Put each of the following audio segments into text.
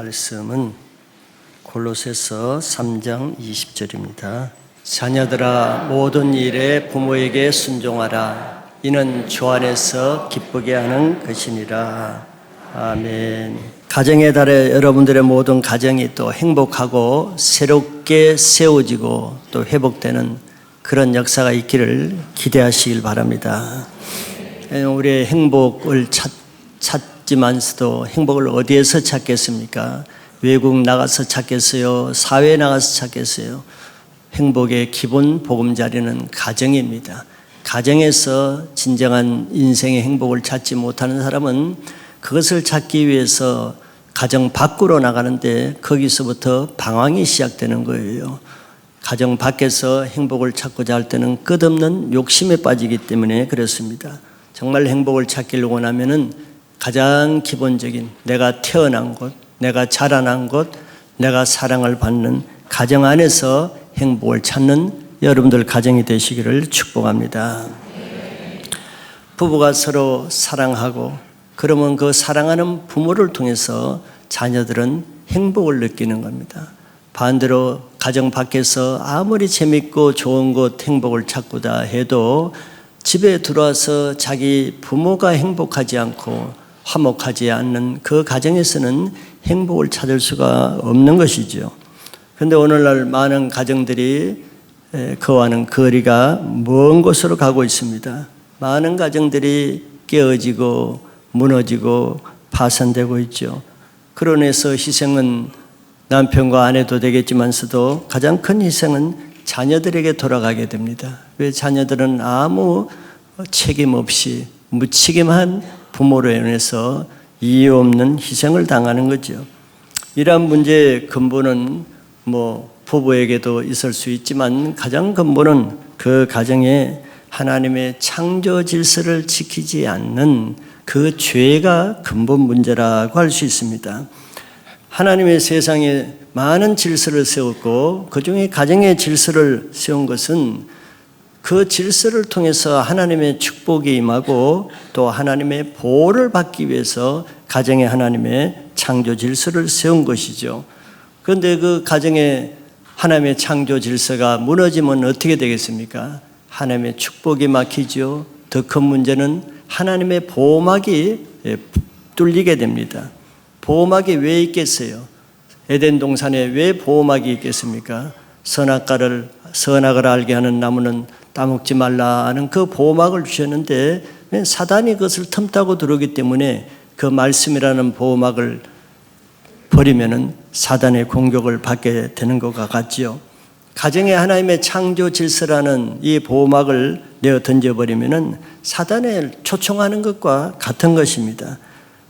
말씀은 골로새서 3장 20절입니다. 자녀들아 모든 일에 부모에게 순종하라. 이는 주 안에서 기쁘게 하는 것이니라. 아멘. 가정의 달에 여러분들의 모든 가정이 또 행복하고 새롭게 세워지고 또 회복되는 그런 역사가 있기를 기대하시길 바랍니다. 우리의 행복을 찾지만서도 행복을 어디에서 찾겠습니까? 외국 나가서 찾겠어요? 사회에 나가서 찾겠어요? 행복의 기본 보금자리는 가정입니다. 가정에서 진정한 인생의 행복을 찾지 못하는 사람은 그것을 찾기 위해서 가정 밖으로 나가는데 거기서부터 방황이 시작되는 거예요. 가정 밖에서 행복을 찾고자 할 때는 끝없는 욕심에 빠지기 때문에 그렇습니다. 정말 행복을 찾기를 원하면은 가장 기본적인 내가 태어난 곳, 내가 자라난 곳, 내가 사랑을 받는 가정 안에서 행복을 찾는 여러분들 가정이 되시기를 축복합니다. 부부가 서로 사랑하고 그러면 그 사랑하는 부모를 통해서 자녀들은 행복을 느끼는 겁니다. 반대로 가정 밖에서 아무리 재밌고 좋은 곳 행복을 찾고자 해도 집에 들어와서 자기 부모가 행복하지 않고 화목하지 않는 그 가정에서는 행복을 찾을 수가 없는 것이죠. 그런데 오늘날 많은 가정들이 그와는 거리가 먼 곳으로 가고 있습니다. 많은 가정들이 깨어지고 무너지고 파산되고 있죠. 그러면서 희생은 남편과 아내도 되겠지만서도 가장 큰 희생은 자녀들에게 돌아가게 됩니다. 왜? 자녀들은 아무 책임 없이 무책임한 부모로 인해서 이유 없는 희생을 당하는 거죠. 이러한 문제의 근본은 부부에게도 있을 수 있지만 가장 근본은 그 가정에 하나님의 창조 질서를 지키지 않는 그 죄가 근본 문제라고 할 수 있습니다. 하나님의 세상에 많은 질서를 세웠고 그 중에 가정의 질서를 세운 것은 그 질서를 통해서 하나님의 축복이 임하고 또 하나님의 보호를 받기 위해서 가정에 하나님의 창조 질서를 세운 것이죠. 그런데 그 가정에 하나님의 창조 질서가 무너지면 어떻게 되겠습니까? 하나님의 축복이 막히죠. 더 큰 문제는 하나님의 보호막이 뚫리게 됩니다. 보호막이 왜 있겠어요? 에덴 동산에 왜 보호막이 있겠습니까? 선악을 알게 하는 나무는 따먹지 말라 하는 그 보호막을 주셨는데 사단이 그것을 틈타고 들어오기 때문에 그 말씀이라는 보호막을 버리면은 사단의 공격을 받게 되는 것과 같지요. 가정에 하나님의 창조 질서라는 이 보호막을 내어 던져버리면은 사단에 초청하는 것과 같은 것입니다.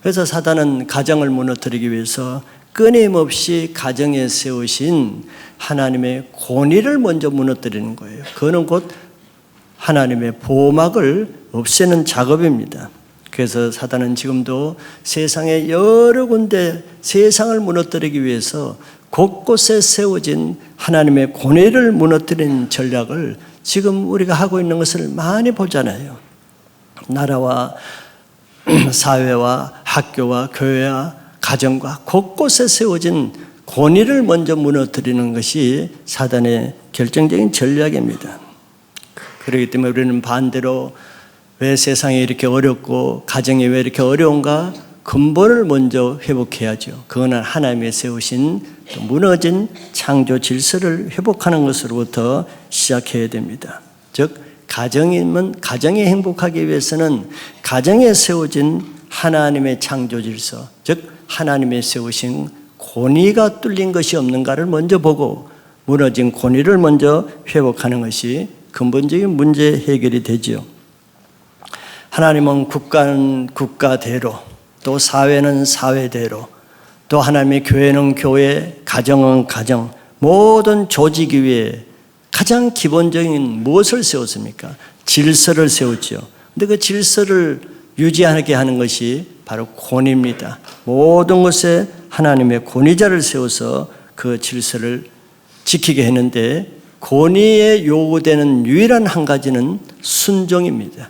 그래서 사단은 가정을 무너뜨리기 위해서 끊임없이 가정에 세우신 하나님의 권위를 먼저 무너뜨리는 거예요. 그거는 곧 하나님의 보호막을 없애는 작업입니다. 그래서 사단은 지금도 세상의 여러 군데 세상을 무너뜨리기 위해서 곳곳에 세워진 하나님의 권위를 무너뜨리는 전략을 지금 우리가 하고 있는 것을 많이 보잖아요. 나라와 사회와 학교와 교회와 가정과 곳곳에 세워진 권위를 먼저 무너뜨리는 것이 사단의 결정적인 전략입니다. 그렇기 때문에 우리는 반대로 왜 세상이 이렇게 어렵고 가정이 왜 이렇게 어려운가? 근본을 먼저 회복해야죠. 그거는 하나님의 세우신 무너진 창조 질서를 회복하는 것으로부터 시작해야 됩니다. 즉 가정이 행복하기 위해서는 가정에 세워진 하나님의 창조 질서, 즉 하나님의 세우신 권위가 뚫린 것이 없는가를 먼저 보고 무너진 권위를 먼저 회복하는 것이 근본적인 문제 해결이 되죠. 하나님은 국가는 국가대로, 또 사회는 사회대로, 또 하나님의 교회는 교회, 가정은 가정, 모든 조직 위에 가장 기본적인 무엇을 세웠습니까? 질서를 세웠죠. 근데 그 질서를 유지하게 하는 것이 바로 권위입니다. 모든 것에 하나님의 권위자를 세워서 그 질서를 지키게 했는데 권위에 요구되는 유일한 한 가지는 순종입니다.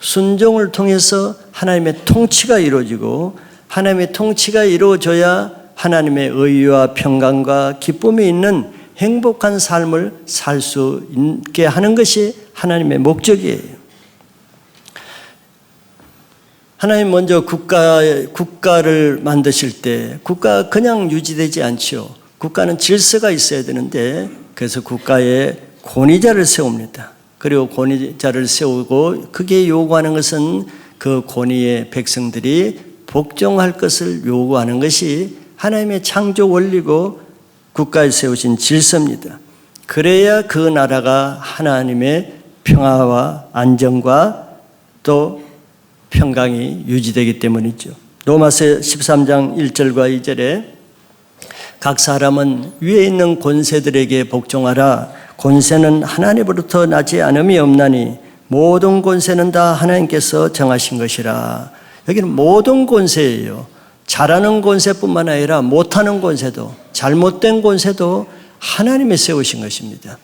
순종을 통해서 하나님의 통치가 이루어지고 하나님의 통치가 이루어져야 하나님의 의와 평강과 기쁨이 있는 행복한 삶을 살 수 있게 하는 것이 하나님의 목적이에요. 하나님 먼저 국가를 만드실 때 국가가 그냥 유지되지 않죠. 국가는 질서가 있어야 되는데 그래서 국가에 권위자를 세웁니다. 그리고 권위자를 세우고 그게 요구하는 것은 그 권위의 백성들이 복종할 것을 요구하는 것이 하나님의 창조 원리고 국가에 세우신 질서입니다. 그래야 그 나라가 하나님의 평화와 안정과 또 평강이 유지되기 때문이죠. 로마서 13장 1절과 2절에 각 사람은 위에 있는 권세들에게 복종하라. 권세는 하나님으로부터 나지 않음이 없나니 모든 권세는 다 하나님께서 정하신 것이라. 여기는 모든 권세예요. 잘하는 권세뿐만 아니라 못하는 권세도, 잘못된 권세도 하나님이 세우신 것입니다.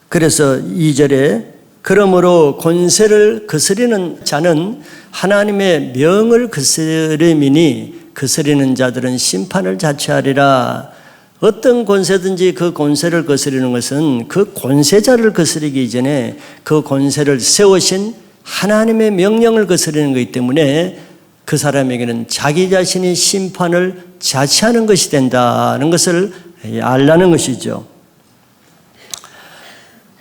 그래서 2절에 그러므로 권세를 거스리는 자는 하나님의 명을 거스림이니 거스리는 자들은 심판을 자초하리라. 어떤 권세든지 그 권세를 거스리는 것은 그 권세자를 거스리기 이전에 그 권세를 세우신 하나님의 명령을 거스리는 것이기 때문에 그 사람에게는 자기 자신이 심판을 자초하는 것이 된다는 것을 알라는 것이죠.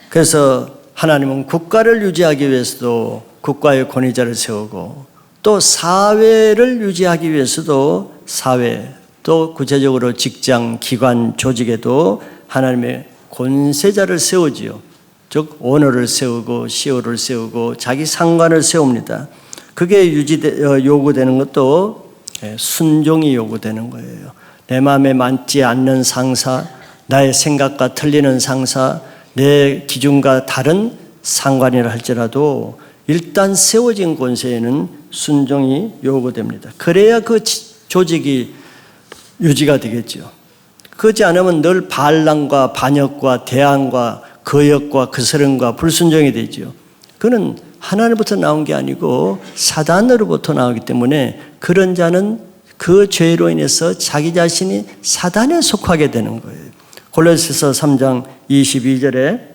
그래서 하나님은 국가를 유지하기 위해서도 국가의 권위자를 세우고 또 사회를 유지하기 위해서도 사회 또 구체적으로 직장, 기관, 조직에도 하나님의 권세자를 세우지요. 즉 오너를 세우고 CEO를 세우고 자기 상관을 세웁니다. 그게 요구되는 것도 순종이 요구되는 거예요. 내 마음에 맞지 않는 상사, 나의 생각과 틀리는 상사, 내 기준과 다른 상관이라 할지라도 일단 세워진 권세에는 순종이 요구됩니다. 그래야 그 조직이 유지가 되겠죠. 그렇지 않으면 늘 반란과 반역과 대항과 거역과 거스름과 불순종이 되죠. 그는 하나님부터 나온 게 아니고 사단으로부터 나오기 때문에 그런 자는 그 죄로 인해서 자기 자신이 사단에 속하게 되는 거예요. 골로새서 3장 22절에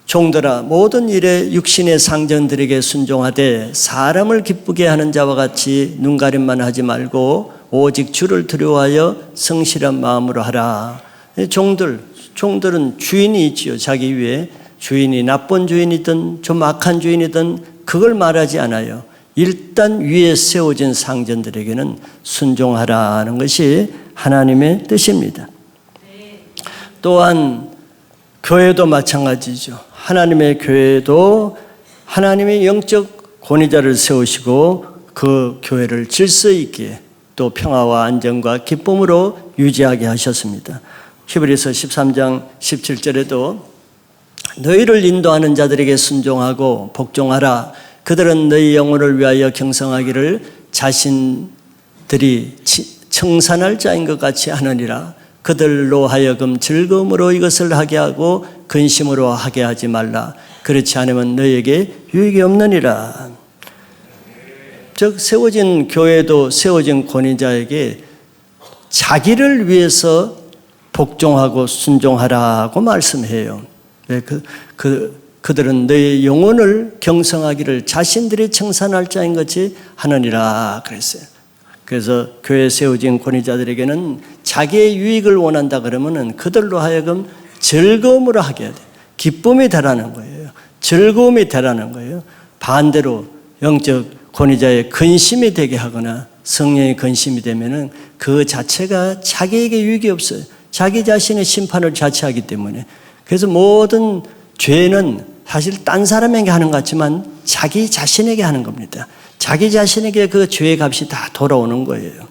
종들아 모든 일에 육신의 상전들에게 순종하되 사람을 기쁘게 하는 자와 같이 눈가림만 하지 말고 오직 주를 두려워하여 성실한 마음으로 하라. 종들은 주인이 있지요. 자기 위에 주인이 나쁜 주인이든 좀 악한 주인이든 그걸 말하지 않아요. 일단 위에 세워진 상전들에게는 순종하라는 것이 하나님의 뜻입니다. 또한 교회도 마찬가지죠. 하나님의 교회도 하나님의 영적 권위자를 세우시고 그 교회를 질서 있게 또 평화와 안정과 기쁨으로 유지하게 하셨습니다. 히브리서 13장 17절에도 너희를 인도하는 자들에게 순종하고 복종하라. 그들은 너희 영혼을 위하여 경성하기를 자신들이 청산할 자인 것 같이 하느니라. 그들로 하여금 즐거움으로 이것을 하게 하고 근심으로 하게 하지 말라. 그렇지 않으면 너희에게 유익이 없느니라. 즉 세워진 교회도 세워진 권위자에게 자기를 위해서 복종하고 순종하라고 말씀해요. 그들은 너희 영혼을 경성하기를 자신들이 청산할 자인 것이 하느니라 그랬어요. 그래서 교회에 세워진 권위자들에게는 자기의 유익을 원한다 그러면은 그들로 하여금 즐거움으로 하게 해야 돼. 기쁨이 되라는 거예요. 즐거움이 되라는 거예요. 반대로 영적 권위자의 근심이 되게 하거나 성령의 근심이 되면은 그 자체가 자기에게 유익이 없어요. 자기 자신의 심판을 자체하기 때문에. 그래서 모든 죄는 사실 딴 사람에게 하는 것 같지만 자기 자신에게 하는 겁니다. 자기 자신에게 그 죄의 값이 다 돌아오는 거예요.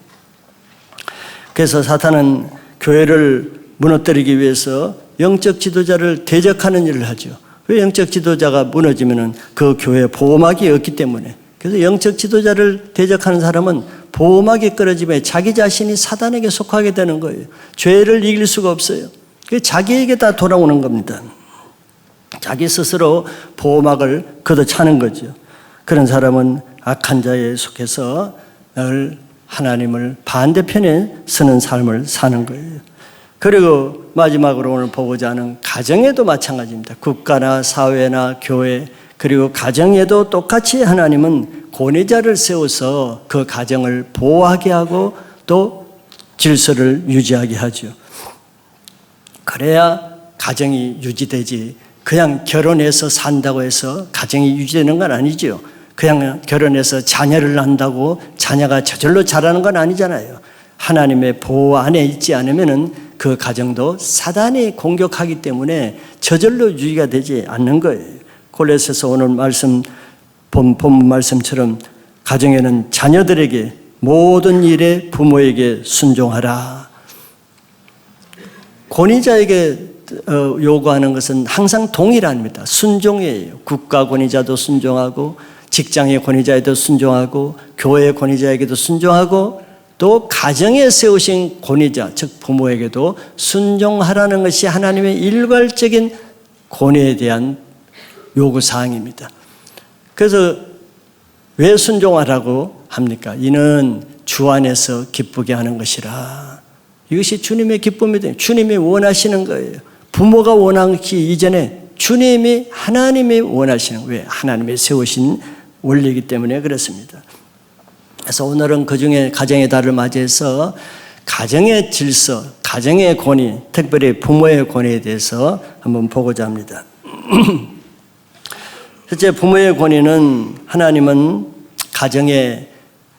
그래서 사탄은 교회를 무너뜨리기 위해서 영적 지도자를 대적하는 일을 하죠. 왜 영적 지도자가 무너지면은 그 교회에 보호막이 없기 때문에. 그래서 영적 지도자를 대적하는 사람은 보호막이 끊어지면 자기 자신이 사단에게 속하게 되는 거예요. 죄를 이길 수가 없어요. 자기에게 다 돌아오는 겁니다. 자기 스스로 보호막을 걷어차는 거죠. 그런 사람은 악한 자에 속해서 늘 하나님을 반대편에 서는 삶을 사는 거예요. 그리고 마지막으로 오늘 보고자 하는 가정에도 마찬가지입니다. 국가나 사회나 교회 그리고 가정에도 똑같이 하나님은 권위자를 세워서 그 가정을 보호하게 하고 또 질서를 유지하게 하죠. 그래야 가정이 유지되지, 그냥 결혼해서 산다고 해서 가정이 유지되는 건 아니죠. 그냥 결혼해서 자녀를 낳는다고 자녀가 저절로 자라는 건 아니잖아요. 하나님의 보호 안에 있지 않으면 그 가정도 사단이 공격하기 때문에 저절로 유지가 되지 않는 거예요. 골로새서 오늘 말씀, 본문 말씀처럼 가정에는 자녀들에게 모든 일에 부모에게 순종하라. 권위자에게 요구하는 것은 항상 동일합니다. 순종이에요. 국가 권위자도 순종하고 직장의 권위자에도 순종하고 교회의 권위자에게도 순종하고 또 가정에 세우신 권위자 즉 부모에게도 순종하라는 것이 하나님의 일괄적인 권위에 대한 요구사항입니다. 그래서 왜 순종하라고 합니까? 이는 주 안에서 기쁘게 하는 것이라. 이것이 주님의 기쁨이다. 주님이 원하시는 거예요. 부모가 원하기 이전에 하나님이 원하시는 거예요. 하나님이 세우신 원리이기 때문에 그렇습니다. 그래서 오늘은 그중에 가정의 달을 맞이해서 가정의 질서, 가정의 권위, 특별히 부모의 권위에 대해서 한번 보고자 합니다. 첫째, 부모의 권위는 하나님은 가정에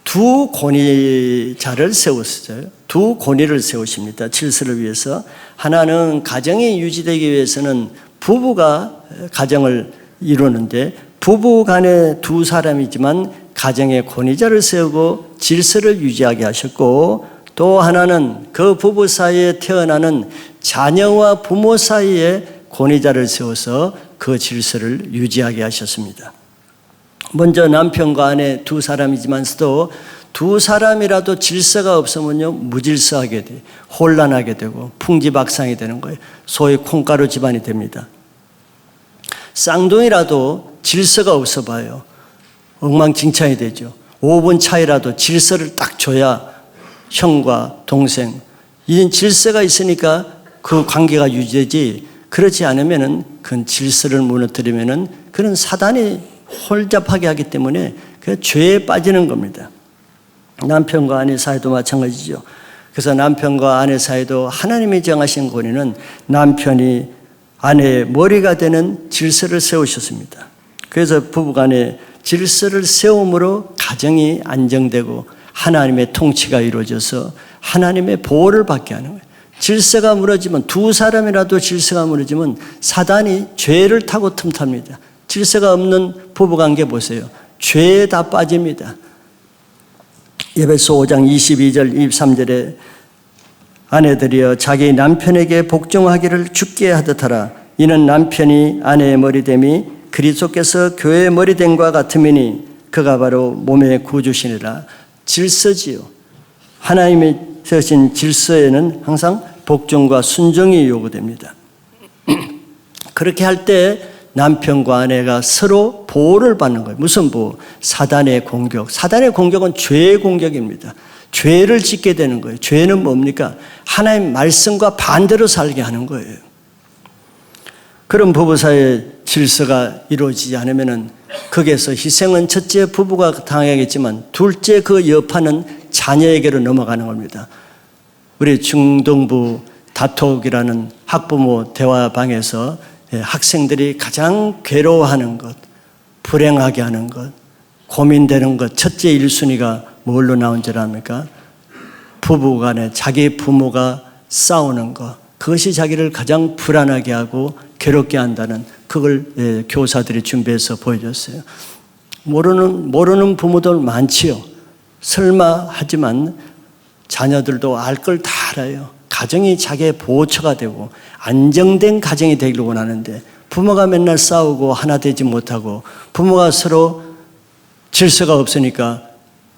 두 권위자를 세우셨어요. 두 권위를 세우십니다. 질서를 위해서. 하나는 가정이 유지되기 위해서는 부부가 가정을 이루는데 부부 간에 두 사람이지만 가정의 권위자를 세우고 질서를 유지하게 하셨고, 또 하나는 그 부부 사이에 태어나는 자녀와 부모 사이에 권위자를 세워서 그 질서를 유지하게 하셨습니다. 먼저 남편과 아내 두 사람이지만서도 두 사람이라도 질서가 없으면요 무질서하게 돼, 혼란하게 되고 풍지박산이 되는 거예요. 소위 콩가루 집안이 됩니다. 쌍둥이라도 질서가 없어 봐요. 엉망진창이 되죠. 5분 차이라도 질서를 딱 줘야 형과 동생, 이런 질서가 있으니까 그 관계가 유지되지, 그렇지 않으면은 그 질서를 무너뜨리면은 그런 사단이 홀잡하게 하기 때문에 그 죄에 빠지는 겁니다. 남편과 아내 사이도 마찬가지죠. 그래서 남편과 아내 사이도 하나님이 정하신 권위는 남편이 아내의 머리가 되는 질서를 세우셨습니다. 그래서 부부간에 질서를 세움으로 가정이 안정되고 하나님의 통치가 이루어져서 하나님의 보호를 받게 하는 거예요. 질서가 무너지면, 두 사람이라도 질서가 무너지면 사단이 죄를 타고 틈탑니다. 질서가 없는 부부관계 보세요. 죄에 다 빠집니다. 에베소 5장 22절 23절에 아내들이여 자기 남편에게 복종하기를 주께 하듯 하라. 이는 남편이 아내의 머리됨이 그리스도께서 교회의 머리됨과 같음이니 그가 바로 몸의 구주시니라. 질서지요. 하나님이 세우신 질서에는 항상 복종과 순종이 요구됩니다. 그렇게 할 때 남편과 아내가 서로 보호를 받는 거예요. 무슨 보호? 사단의 공격. 사단의 공격은 죄의 공격입니다. 죄를 짓게 되는 거예요. 죄는 뭡니까? 하나님 말씀과 반대로 살게 하는 거예요. 그런 부부 사이의 질서가 이루어지지 않으면 거기에서 희생은 첫째 부부가 당하겠지만 둘째 그 여파는 자녀에게로 넘어가는 겁니다. 우리 중동부 다톡이라는 학부모 대화방에서 학생들이 가장 괴로워하는 것, 불행하게 하는 것, 고민되는 것, 첫째 1순위가 뭘로 나온 줄 압니까? 부부간에 자기 부모가 싸우는 것, 그것이 자기를 가장 불안하게 하고 괴롭게 한다는, 그걸 교사들이 준비해서 보여줬어요. 모르는 부모들 많지요. 설마 하지만 자녀들도 알 걸 다 알아요. 가정이 자기의 보호처가 되고 안정된 가정이 되기를 원하는데 부모가 맨날 싸우고 하나 되지 못하고 부모가 서로 질서가 없으니까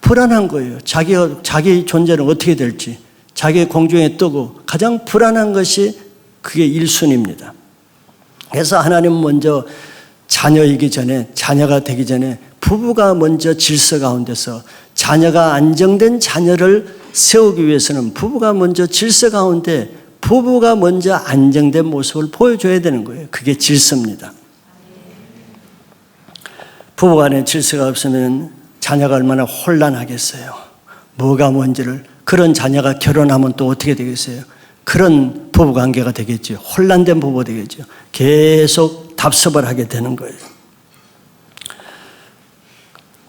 불안한 거예요. 자기 존재는 어떻게 될지, 자기의 공중에 뜨고 가장 불안한 것이 그게 1순위입니다. 그래서 하나님은 먼저 자녀이기 전에, 자녀가 되기 전에 부부가 먼저 질서 가운데서 자녀가 안정된 자녀를 세우기 위해서는 부부가 먼저 질서 가운데 부부가 먼저 안정된 모습을 보여줘야 되는 거예요. 그게 질서입니다. 부부간에 질서가 없으면 자녀가 얼마나 혼란하겠어요. 뭐가 뭔지를. 그런 자녀가 결혼하면 또 어떻게 되겠어요? 그런 부부관계가 되겠죠. 혼란된 부부가 되겠죠. 계속 답습을 하게 되는 거예요.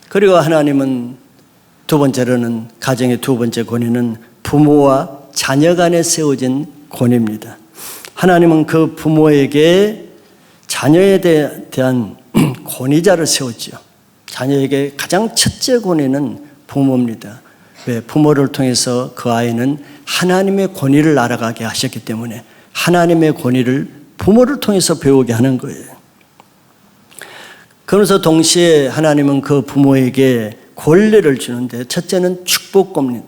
그리고 하나님은 두 번째로는, 가정의 두 번째 권위는 부모와 자녀 간에 세워진 권위입니다. 하나님은 그 부모에게 자녀에 대한 권위자를 세웠죠. 자녀에게 가장 첫째 권위는 부모입니다. 왜? 부모를 통해서 그 아이는 하나님의 권위를 알아가게 하셨기 때문에 하나님의 권위를 부모를 통해서 배우게 하는 거예요. 그러면서 동시에 하나님은 그 부모에게 권리를 주는데 첫째는 축복권이에요.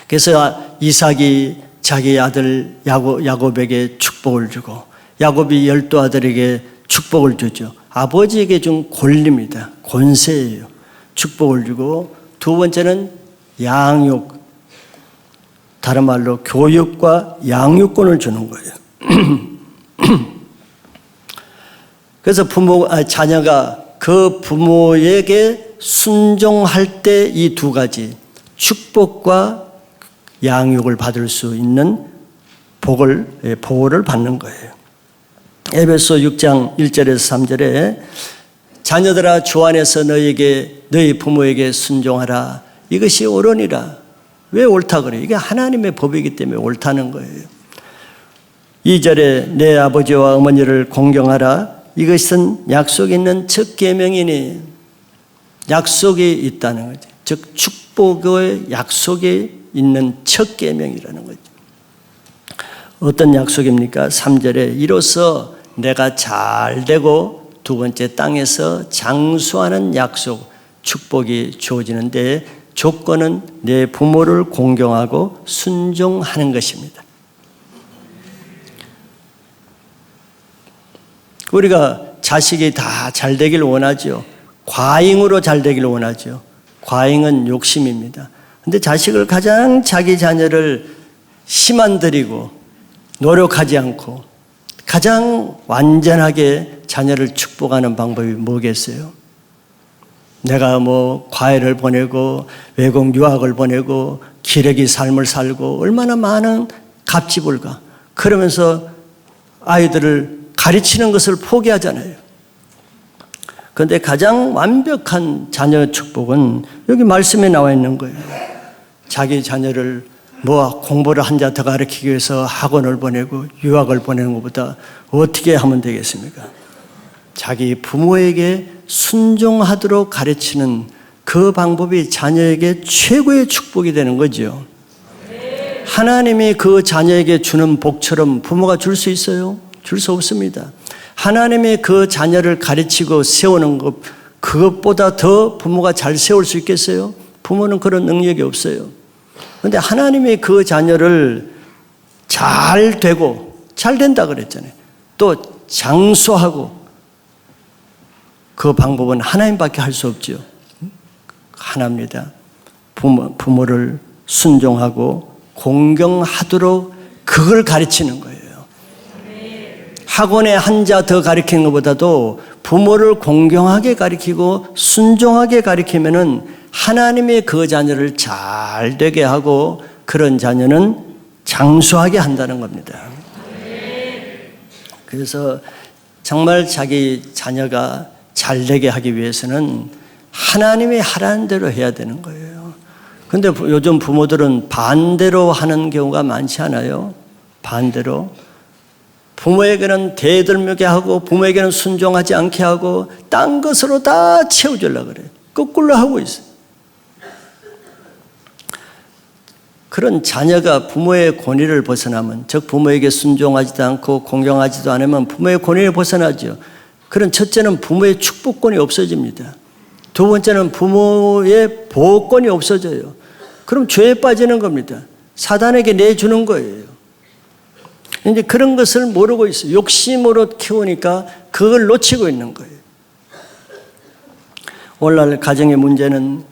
그래서 이삭이 자기 아들 야곱에게 축복을 주고 야곱이 12아들에게 축복을 주죠. 아버지에게 준 권리입니다. 권세예요. 축복을 주고 두 번째는 양육, 다른 말로 교육과 양육권을 주는 거예요. 그래서 자녀가 그 부모에게 순종할 때 이 두 가지 축복과 양육을 받을 수 있는 보호를 받는 거예요. 에베소 6장 1절에서 3절에 자녀들아 주 안에서 너희 부모에게 순종하라. 이것이 옳으니라. 왜 옳다 그래요? 이게 하나님의 법이기 때문에 옳다는 거예요. 2절에 내 아버지와 어머니를 공경하라. 이것은 약속이 있는 첫 계명이니, 약속이 있다는 거죠. 즉 축복의 약속이 있는 첫 계명이라는 거죠. 어떤 약속입니까? 3절에 이로써 내가 잘 되고 두 번째 땅에서 장수하는 약속, 축복이 주어지는데 조건은 내 부모를 공경하고 순종하는 것입니다. 우리가 자식이 다 잘 되길 원하죠. 과잉으로 잘 되길 원하죠. 과잉은 욕심입니다. 근데 자식을 가장 자기 자녀를 힘 안 들이고 노력하지 않고 가장 완전하게 자녀를 축복하는 방법이 뭐겠어요? 내가 과외를 보내고 외국 유학을 보내고 기러기 삶을 살고 얼마나 많은 갑질을가. 그러면서 아이들을 가르치는 것을 포기하잖아요. 그런데 가장 완벽한 자녀 축복은 여기 말씀에 나와 있는 거예요. 자기 자녀를 공부를 한 자 더 가르치기 위해서 학원을 보내고 유학을 보내는 것보다 어떻게 하면 되겠습니까? 자기 부모에게 순종하도록 가르치는 그 방법이 자녀에게 최고의 축복이 되는 거죠. 하나님이 그 자녀에게 주는 복처럼 부모가 줄 수 있어요? 줄 수 없습니다. 하나님이 그 자녀를 가르치고 세우는 것, 그것보다 더 부모가 잘 세울 수 있겠어요? 부모는 그런 능력이 없어요. 그런데 하나님이 그 자녀를 잘 되고, 잘 된다 그랬잖아요. 또 장수하고, 그 방법은 하나님밖에 할 수 없죠. 하나입니다. 부모를 순종하고 공경하도록 그걸 가르치는 거예요. 학원에 한 자 더 가르치는 것보다도 부모를 공경하게 가르치고 순종하게 가르치면은 하나님의 그 자녀를 잘 되게 하고 그런 자녀는 장수하게 한다는 겁니다. 그래서 정말 자기 자녀가 잘 되게 하기 위해서는 하나님이 하라는 대로 해야 되는 거예요. 그런데 요즘 부모들은 반대로 하는 경우가 많지 않아요? 반대로. 부모에게는 대들먹게 하고 부모에게는 순종하지 않게 하고 딴 것으로 다 채워주려고 그래요. 거꾸로 하고 있어요. 그런 자녀가 부모의 권위를 벗어나면, 즉 부모에게 순종하지도 않고 공경하지도 않으면 부모의 권위를 벗어나죠. 그런 첫째는 부모의 축복권이 없어집니다. 두 번째는 부모의 보호권이 없어져요. 그럼 죄에 빠지는 겁니다. 사단에게 내주는 거예요. 이제 그런 것을 모르고 있어요. 욕심으로 키우니까 그걸 놓치고 있는 거예요. 오늘날 가정의 문제는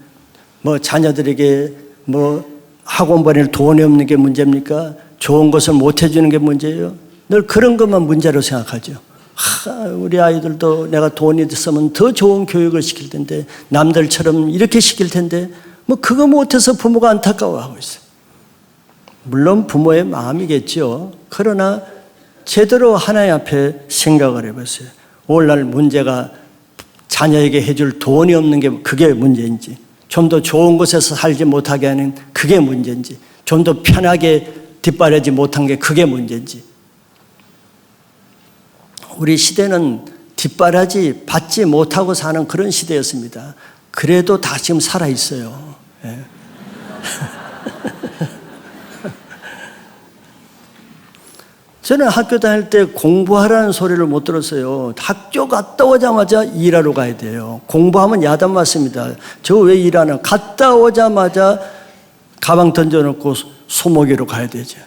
뭐 자녀들에게 뭐 학원 보낼 돈이 없는 게 문제입니까? 좋은 것을 못 해주는 게 문제예요? 늘 그런 것만 문제로 생각하죠. 우리 아이들도 내가 돈이 있으면 더 좋은 교육을 시킬 텐데, 남들처럼 이렇게 시킬 텐데, 뭐 그거 못해서 부모가 안타까워하고 있어요. 물론 부모의 마음이겠죠. 그러나 제대로 하나님 앞에 생각을 해보세요. 오늘날 문제가 자녀에게 해줄 돈이 없는 게 그게 문제인지, 좀 더 좋은 곳에서 살지 못하게 하는 그게 문제인지, 좀 더 편하게 뒷바라지 못한 게 그게 문제인지. 우리 시대는 뒷바라지 받지 못하고 사는 그런 시대였습니다. 그래도 다 지금 살아있어요. 예. 저는 학교 다닐 때 공부하라는 소리를 못 들었어요. 학교 갔다 오자마자 일하러 가야 돼요. 공부하면 야단 맞습니다. 저 왜 일하나? 갔다 오자마자 가방 던져놓고 소모기로 가야 되죠.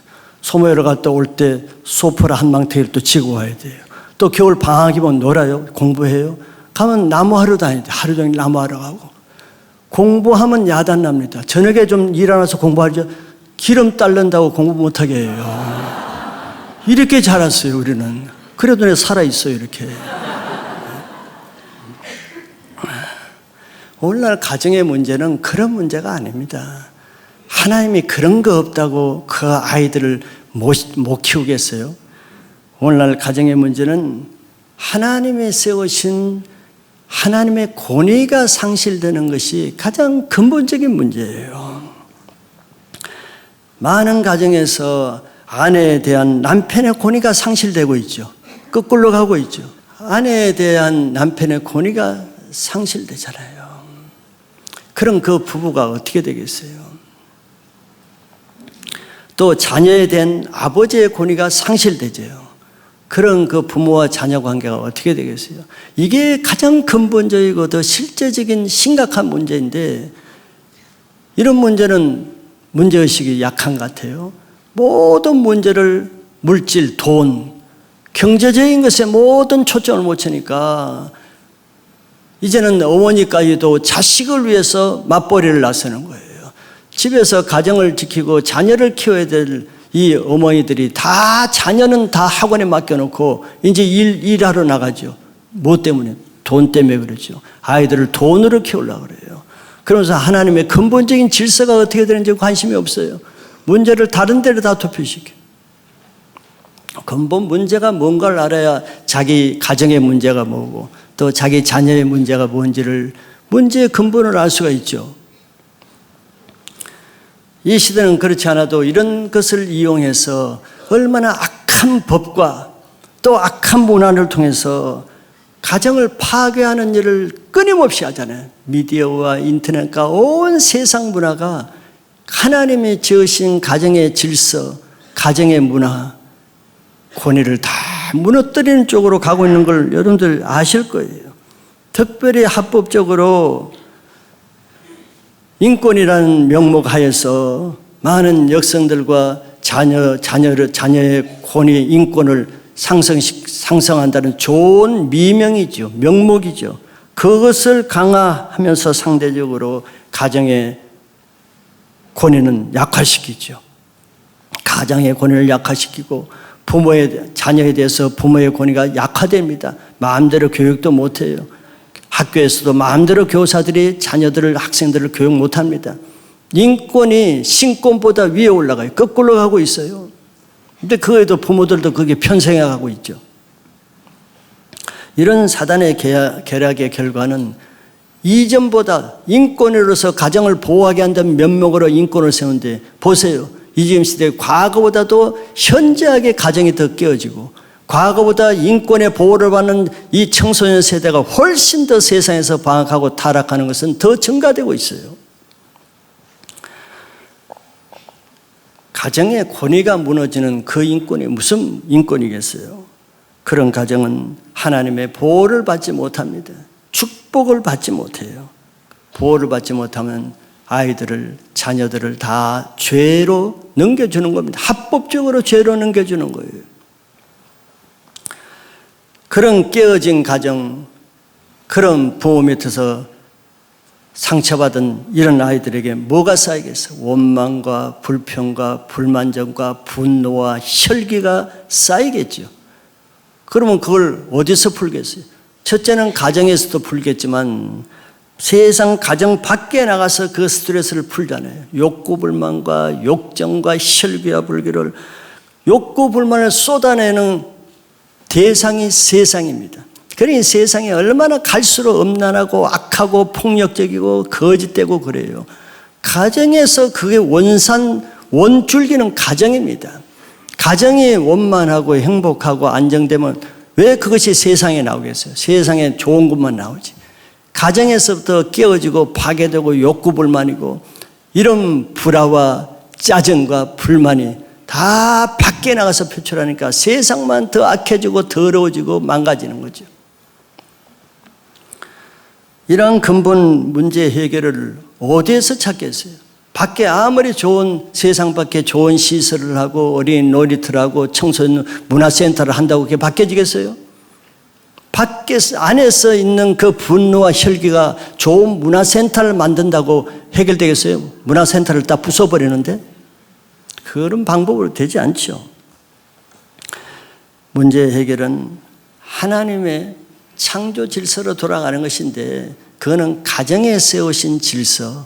소모기로 갔다 올 때 소프라 한 망태기를 또 지고 와야 돼요. 또 겨울 방학이면 놀아요? 공부해요? 가면 나무하러 다니죠. 하루 종일 나무하러 가고. 공부하면 야단 납니다. 저녁에 좀 일어나서 공부하죠. 기름 딸른다고 공부 못하게 해요. 이렇게 자랐어요, 우리는. 그래도 내가 살아있어요, 이렇게. 오늘날 가정의 문제는 그런 문제가 아닙니다. 하나님이 그런 거 없다고 그 아이들을 못 키우겠어요? 오늘날 가정의 문제는 하나님이 세우신 하나님의 권위가 상실되는 것이 가장 근본적인 문제예요. 많은 가정에서 아내에 대한 남편의 권위가 상실되고 있죠. 거꾸로 가고 있죠. 아내에 대한 남편의 권위가 상실되잖아요. 그럼 그 부부가 어떻게 되겠어요? 또 자녀에 대한 아버지의 권위가 상실되죠. 그런 그 부모와 자녀 관계가 어떻게 되겠어요? 이게 가장 근본적이고 더 실제적인 심각한 문제인데, 이런 문제는 문제의식이 약한 것 같아요. 모든 문제를 물질, 돈, 경제적인 것에 모든 초점을 못 치니까 이제는 어머니까지도 자식을 위해서 맞벌이를 나서는 거예요. 집에서 가정을 지키고 자녀를 키워야 될 이 어머니들이 다 자녀는 다 학원에 맡겨놓고 이제 일하러 나가죠. 뭐 때문에? 돈 때문에 그러죠. 아이들을 돈으로 키우려고 그래요. 그러면서 하나님의 근본적인 질서가 어떻게 되는지 관심이 없어요. 문제를 다른 데로 다 도피시켜요. 근본 문제가 뭔가를 알아야 자기 가정의 문제가 뭐고 또 자기 자녀의 문제가 뭔지를, 문제의 근본을 알 수가 있죠. 이 시대는 그렇지 않아도 이런 것을 이용해서 얼마나 악한 법과 또 악한 문화를 통해서 가정을 파괴하는 일을 끊임없이 하잖아요. 미디어와 인터넷과 온 세상 문화가 하나님이 지으신 가정의 질서, 가정의 문화, 권위를 다 무너뜨리는 쪽으로 가고 있는 걸 여러분들 아실 거예요. 특별히 합법적으로 인권이라는 명목 하에서 많은 여성들과 자녀의 권위, 인권을 상성한다는 좋은 미명이죠. 명목이죠. 그것을 강화하면서 상대적으로 가정의 권위는 약화시키죠. 가정의 권위를 약화시키고 자녀에 대해서 부모의 권위가 약화됩니다. 마음대로 교육도 못해요. 학교에서도 마음대로 교사들이 자녀들을, 학생들을 교육 못합니다. 인권이 신권보다 위에 올라가요. 거꾸로 가고 있어요. 근데 그에도 부모들도 그게 편성해가고 있죠. 이런 사단의 계략의 결과는 이전보다 인권으로서 가정을 보호하게 한다는 면목으로 인권을 세우는데, 보세요. 이 지금 시대에 과거보다도 현저하게 가정이 더 깨어지고, 과거보다 인권의 보호를 받는 이 청소년 세대가 훨씬 더 세상에서 방황하고 타락하는 것은 더 증가되고 있어요. 가정의 권위가 무너지는 그 인권이 무슨 인권이겠어요? 그런 가정은 하나님의 보호를 받지 못합니다. 축복을 받지 못해요. 보호를 받지 못하면 아이들을, 자녀들을 다 죄로 넘겨주는 겁니다. 합법적으로 죄로 넘겨주는 거예요. 그런 깨어진 가정, 그런 부모 밑에서 상처받은 이런 아이들에게 뭐가 쌓이겠어요? 원망과 불평과 불만정과 분노와 혈기가 쌓이겠죠. 그러면 그걸 어디서 풀겠어요? 첫째는 가정에서도 풀겠지만 세상 가정 밖에 나가서 그 스트레스를 풀잖아요. 욕구불만과 욕정과 혈기와 불기를, 욕구불만을 쏟아내는 대상이 세상입니다. 그러니 세상이 얼마나 갈수록 음란하고 악하고 폭력적이고 거짓되고 그래요. 가정에서 그게 원줄기는 가정입니다. 가정이 원만하고 행복하고 안정되면 왜 그것이 세상에 나오겠어요? 세상에 좋은 것만 나오지. 가정에서부터 깨어지고 파괴되고 욕구불만이고 이런 불화와 짜증과 불만이 다 밖에 나가서 표출하니까 세상만 더 악해지고 더러워지고 망가지는 거죠. 이러한 근본 문제 해결을 어디에서 찾겠어요? 밖에 아무리 좋은, 세상 밖에 좋은 시설을 하고 어린이 놀이터를 하고 청소년 문화센터를 한다고 그게 바뀌어지겠어요? 밖에 안에서 있는 그 분노와 혈기가 좋은 문화센터를 만든다고 해결되겠어요? 문화센터를 다 부숴버리는데? 그런 방법으로 되지 않죠. 문제 해결은 하나님의 창조 질서로 돌아가는 것인데 그거는 가정에 세우신 질서를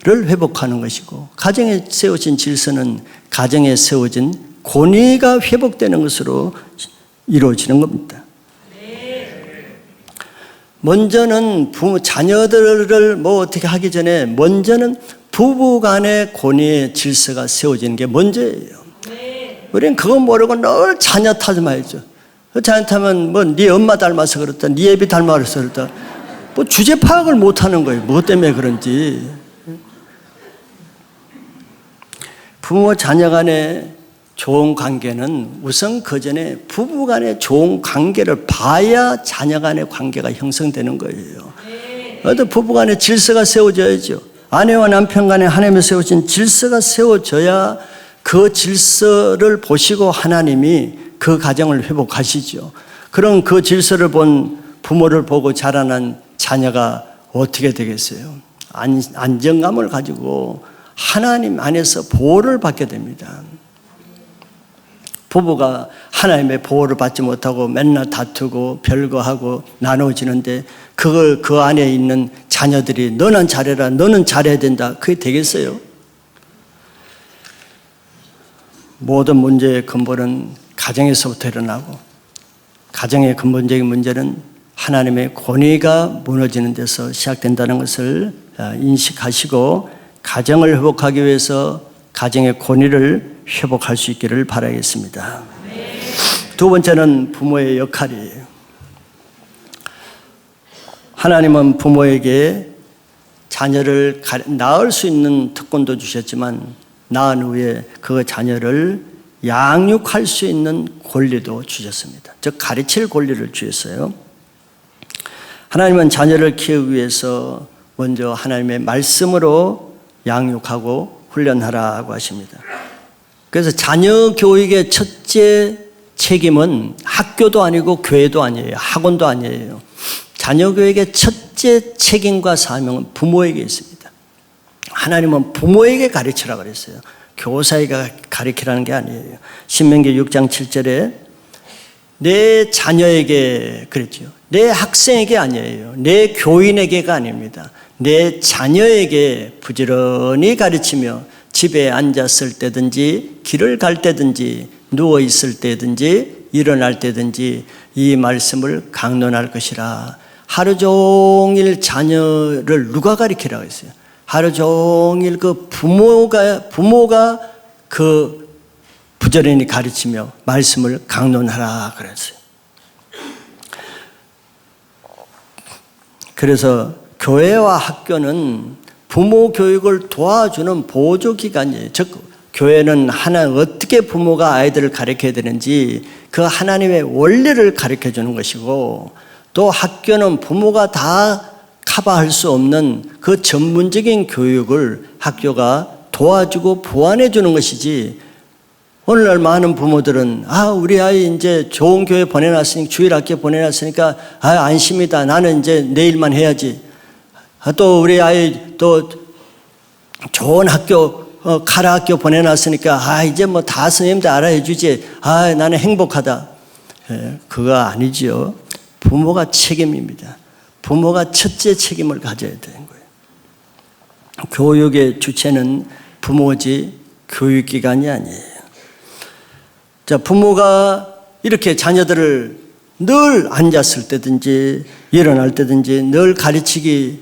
회복하는 것이고 가정에 세우신 질서는 가정에 세워진 권위가 회복되는 것으로 이루어지는 겁니다. 먼저는 자녀들을 어떻게 하기 전에 먼저는 부부 간의 권위의 질서가 세워지는 게 먼저예요. 우리는 그거 모르고 늘 자녀 탓만 하죠. 자녀 탓하면 네 엄마 닮아서 그렇다, 네 애비 닮아서 그렇다. 주제 파악을 못하는 거예요. 뭐 때문에 그런지. 부모 자녀 간의 좋은 관계는 우선 그 전에 부부 간의 좋은 관계를 봐야 자녀 간의 관계가 형성되는 거예요. 어떤 부부 간의 질서가 세워져야죠. 아내와 남편 간에 하나님이 세우신 질서가 세워져야 그 질서를 보시고 하나님이 그 가정을 회복하시죠. 그럼 그 질서를 본 부모를 보고 자라난 자녀가 어떻게 되겠어요? 안정감을 가지고 하나님 안에서 보호를 받게 됩니다. 부부가 하나님의 보호를 받지 못하고 맨날 다투고 별거하고 나눠지는데 그걸 그 안에 있는 자녀들이 너는 잘해라, 너는 잘해야 된다. 그게 되겠어요? 모든 문제의 근본은 가정에서부터 일어나고 가정의 근본적인 문제는 하나님의 권위가 무너지는 데서 시작된다는 것을 인식하시고 가정을 회복하기 위해서 가정의 권위를 회복할 수 있기를 바라겠습니다. 두 번째는 부모의 역할이에요. 하나님은 부모에게 자녀를 낳을 수 있는 특권도 주셨지만 낳은 후에 그 자녀를 양육할 수 있는 권리도 주셨습니다. 즉 가르칠 권리를 주셨어요. 하나님은 자녀를 키우기 위해서 먼저 하나님의 말씀으로 양육하고 훈련하라고 하십니다. 그래서 자녀 교육의 첫째 책임은 학교도 아니고 교회도 아니에요. 학원도 아니에요. 자녀 교육의 첫째 책임과 사명은 부모에게 있습니다. 하나님은 부모에게 가르치라고 그랬어요. 교사에게 가르치라는 게 아니에요. 신명기 6장 7절에 내 자녀에게 그랬죠. 내 학생에게 아니에요. 내 교인에게가 아닙니다. 내 자녀에게 부지런히 가르치며 집에 앉았을 때든지 길을 갈 때든지 누워 있을 때든지 일어날 때든지 이 말씀을 강론할 것이라. 하루 종일 자녀를 누가 가르치라고 했어요? 하루 종일 그 부모가 그 부지런히 가르치며 말씀을 강론하라 그랬어요. 그래서 교회와 학교는 부모 교육을 도와주는 보조기관이에요. 즉 교회는 어떻게 부모가 아이들을 가르쳐야 되는지 그 하나님의 원리를 가르쳐주는 것이고, 또 학교는 부모가 다 커버할 수 없는 그 전문적인 교육을 학교가 도와주고 보완해 주는 것이지, 오늘날 많은 부모들은 우리 아이 이제 좋은 교회 보내놨으니까, 주일학교 보내놨으니까 안심이다, 나는 이제 내 일만 해야지. 또 우리 아이 또 좋은 학교 카라 학교 보내놨으니까 이제 뭐 다 선생님들 알아해 주지. 나는 행복하다. 그거 아니지요. 부모가 책임입니다. 부모가 첫째 책임을 가져야 되는 거예요. 교육의 주체는 부모지 교육기관이 아니에요. 자, 부모가 이렇게 자녀들을 늘 앉았을 때든지 일어날 때든지 늘 가르치는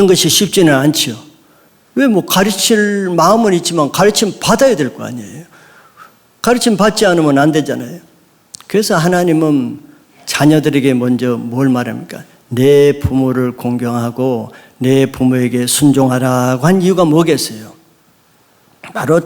것이 쉽지는 않죠. 왜 뭐 가르칠 마음은 있지만 가르침 받아야 될 거 아니에요. 가르침 받지 않으면 안 되잖아요. 그래서 하나님은 자녀들에게 먼저 뭘 말합니까? 내 부모를 공경하고 내 부모에게 순종하라고 한 이유가 뭐겠어요? 바로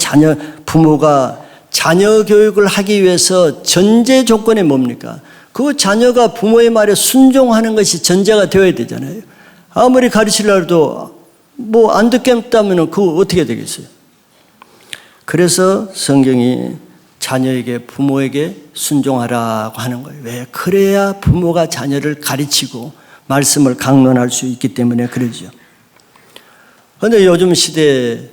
부모가 자녀 교육을 하기 위해서 전제 조건이 뭡니까? 그 자녀가 부모의 말에 순종하는 것이 전제가 되어야 되잖아요. 아무리 가르치려 해도 뭐 안 듣겠다면 그거 어떻게 되겠어요? 그래서 성경이 자녀에게 부모에게 순종하라고 하는 거예요. 왜? 그래야 부모가 자녀를 가르치고 말씀을 강론할 수 있기 때문에 그러죠. 그런데 요즘 시대는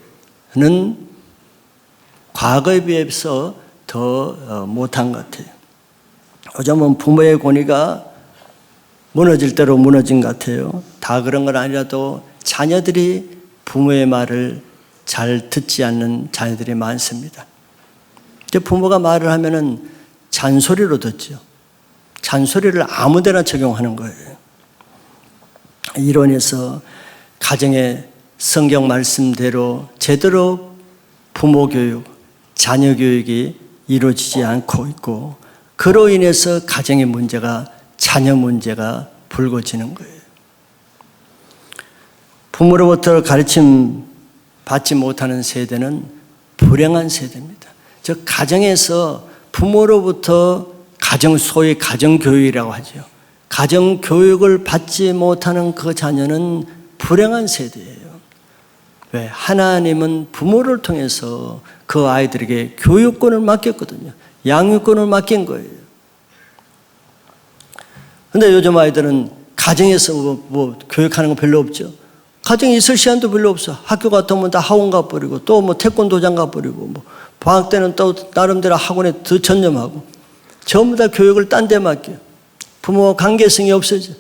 과거에 비해서 더 못한 것 같아요. 요즘은 부모의 권위가 무너질 대로 무너진 것 같아요. 다 그런 건 아니라도 자녀들이 부모의 말을 잘 듣지 않는 자녀들이 많습니다. 부모가 말을 하면은 잔소리로 듣죠. 잔소리를 아무데나 적용하는 거예요. 이론에서 가정의 성경 말씀대로 제대로 부모 교육, 자녀 교육이 이루어지지 않고 있고 그로 인해서 가정의 문제가 자녀 문제가 불거지는 거예요. 부모로부터 가르침 받지 못하는 세대는 불행한 세대입니다. 즉 가정에서 부모로부터 소위 가정교육이라고 하죠. 가정교육을 받지 못하는 그 자녀는 불행한 세대예요. 왜? 하나님은 부모를 통해서 그 아이들에게 교육권을 맡겼거든요. 양육권을 맡긴 거예요. 그런데 요즘 아이들은 가정에서 뭐 교육하는 거 별로 없죠. 가정에 있을 시간도 별로 없어. 학교 갔다 오면 다 학원 가버리고 또 뭐 태권도장 가버리고 뭐 방학 때는 또 나름대로 학원에 더 전념하고 전부 다 교육을 딴 데 맡겨. 부모와 관계성이 없어져.